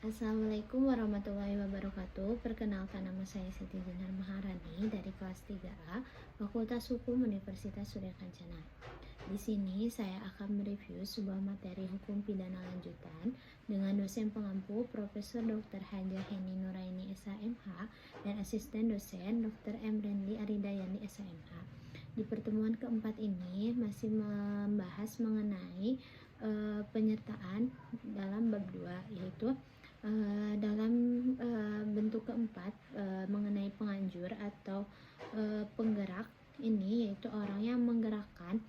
Assalamualaikum warahmatullahi wabarakatuh. Perkenalkan, nama saya Siti Dinar Maharani dari kelas 3A, Fakultas Hukum Universitas Surya Kencana. Di sini saya akan mereview sebuah materi hukum pidana lanjutan dengan dosen pengampu Profesor Dr. Hajah Heni Nuraini SHMH dan asisten dosen Dr. M. Renli Aridayani SHMH. Di pertemuan keempat ini masih membahas mengenai penyertaan dalam bab 2, yaitu dalam bentuk keempat mengenai penganjur atau penggerak ini, yaitu orang yang menggerakkan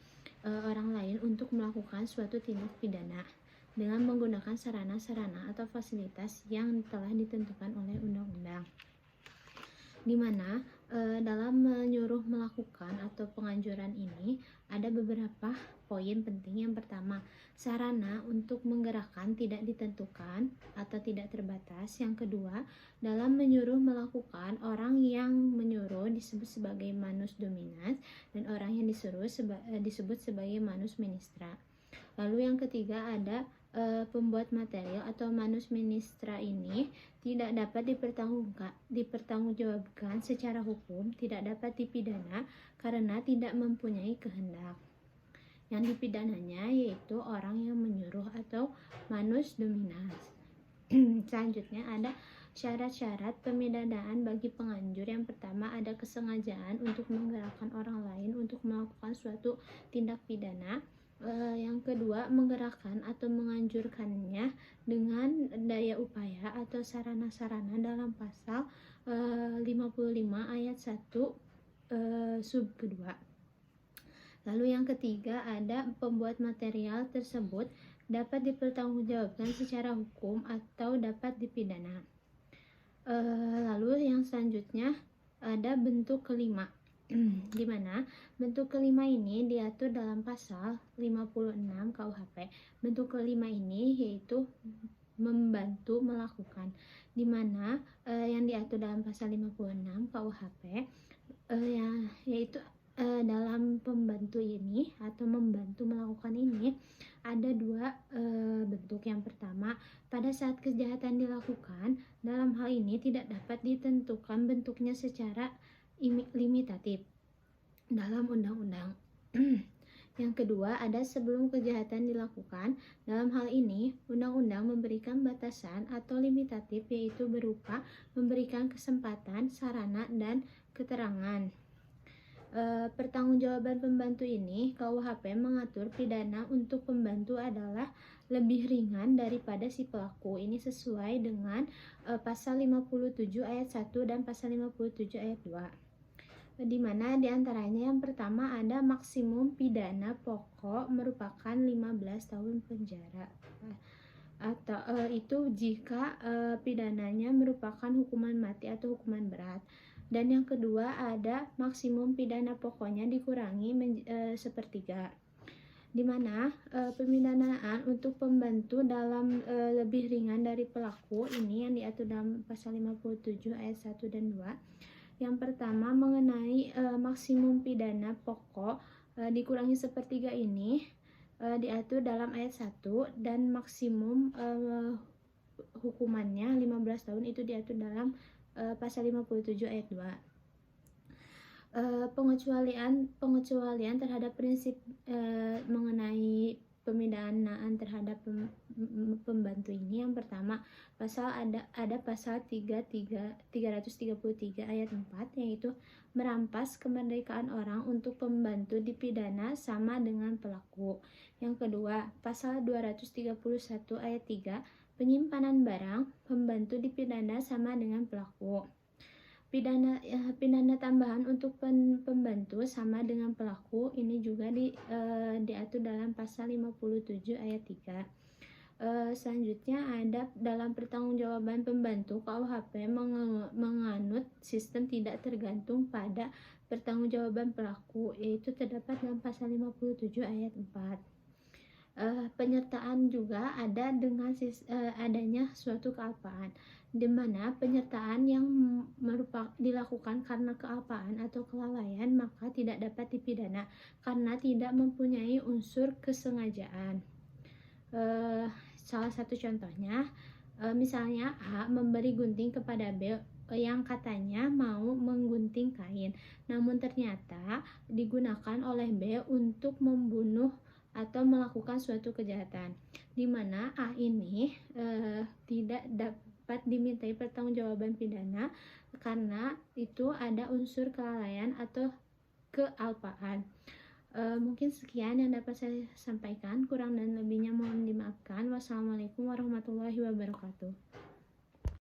orang lain untuk melakukan suatu tindak pidana dengan menggunakan sarana-sarana atau fasilitas yang telah ditentukan oleh undang-undang, di mana dalam menyuruh melakukan atau penganjuran ini ada beberapa poin penting. Yang pertama, sarana untuk menggerakkan tidak ditentukan atau tidak terbatas. Yang kedua, dalam menyuruh melakukan, orang yang menyuruh disebut sebagai manus dominans dan orang yang disuruh disebut sebagai manus ministra. Lalu yang ketiga ada pembuat material atau manus ministra ini tidak dapat dipertanggungjawabkan secara hukum, tidak dapat dipidana karena tidak mempunyai kehendak. Yang dipidananya yaitu orang yang menyuruh atau manus dominans. Selanjutnya ada syarat-syarat pemidanaan bagi penganjur. Yang pertama ada kesengajaan untuk menggerakkan orang lain untuk melakukan suatu tindak pidana. Yang kedua, menggerakkan atau menganjurkannya dengan daya upaya atau sarana-sarana dalam pasal 55 ayat 1 sub kedua. Lalu yang ketiga ada pembuat material tersebut dapat dipertanggungjawabkan secara hukum atau dapat dipidana. Lalu yang selanjutnya ada bentuk kelima, di mana bentuk kelima ini diatur dalam pasal 56 KUHP. Bentuk kelima ini yaitu membantu melakukan, di mana yang diatur dalam pasal 56 KUHP yaitu dalam pembantu ini atau membantu melakukan ini ada dua bentuk. Yang pertama, pada saat kejahatan dilakukan, dalam hal ini tidak dapat ditentukan bentuknya secara limitatif dalam undang-undang. Yang kedua ada sebelum kejahatan dilakukan. Dalam hal ini undang-undang memberikan batasan atau limitatif, yaitu berupa memberikan kesempatan, sarana, dan keterangan. Pertanggungjawaban pembantu ini, KUHP mengatur pidana untuk pembantu adalah lebih ringan daripada si pelaku. Ini sesuai dengan pasal 57 ayat 1 dan pasal 57 ayat 2. Di mana diantaranya yang pertama ada maksimum pidana pokok merupakan 15 tahun penjara, atau itu jika pidananya merupakan hukuman mati atau hukuman berat. Dan yang kedua ada maksimum pidana pokoknya dikurangi sepertiga, di mana pemidanaan untuk pembantu dalam lebih ringan dari pelaku ini yang diatur dalam pasal 57 ayat 1 dan 2. Yang pertama mengenai maksimum pidana pokok dikurangi sepertiga ini diatur dalam ayat 1, dan maksimum hukumannya 15 tahun itu diatur dalam pasal 57 ayat 2. Pengecualian terhadap prinsip mengenai pemidanaan terhadap pembantu ini. Yang pertama, ada pasal 333 ayat 4, yaitu merampas kemerdekaan orang untuk pembantu dipidana sama dengan pelaku. Yang kedua, pasal 231 ayat 3, penyimpanan barang pembantu dipidana sama dengan pelaku. Pidana tambahan untuk pembantu sama dengan pelaku ini juga diatur dalam pasal 57 ayat 3. Selanjutnya ada dalam pertanggungjawaban pembantu, KUHP menganut sistem tidak tergantung pada pertanggungjawaban pelaku, yaitu terdapat dalam pasal 57 ayat 4. Penyertaan juga ada dengan adanya suatu kealpaan, di mana penyertaan yang dilakukan karena kealpaan atau kelalaian maka tidak dapat dipidana karena tidak mempunyai unsur kesengajaan. Salah satu contohnya Misalnya A memberi gunting kepada B yang katanya mau menggunting kain, namun ternyata digunakan oleh B untuk membunuh atau melakukan suatu kejahatan, di mana A ini tidak dapat dimintai pertanggungjawaban pidana karena itu ada unsur kelalaian atau kealpaan. Mungkin sekian yang dapat saya sampaikan, kurang dan lebihnya mohon dimaafkan. Wassalamualaikum warahmatullahi wabarakatuh.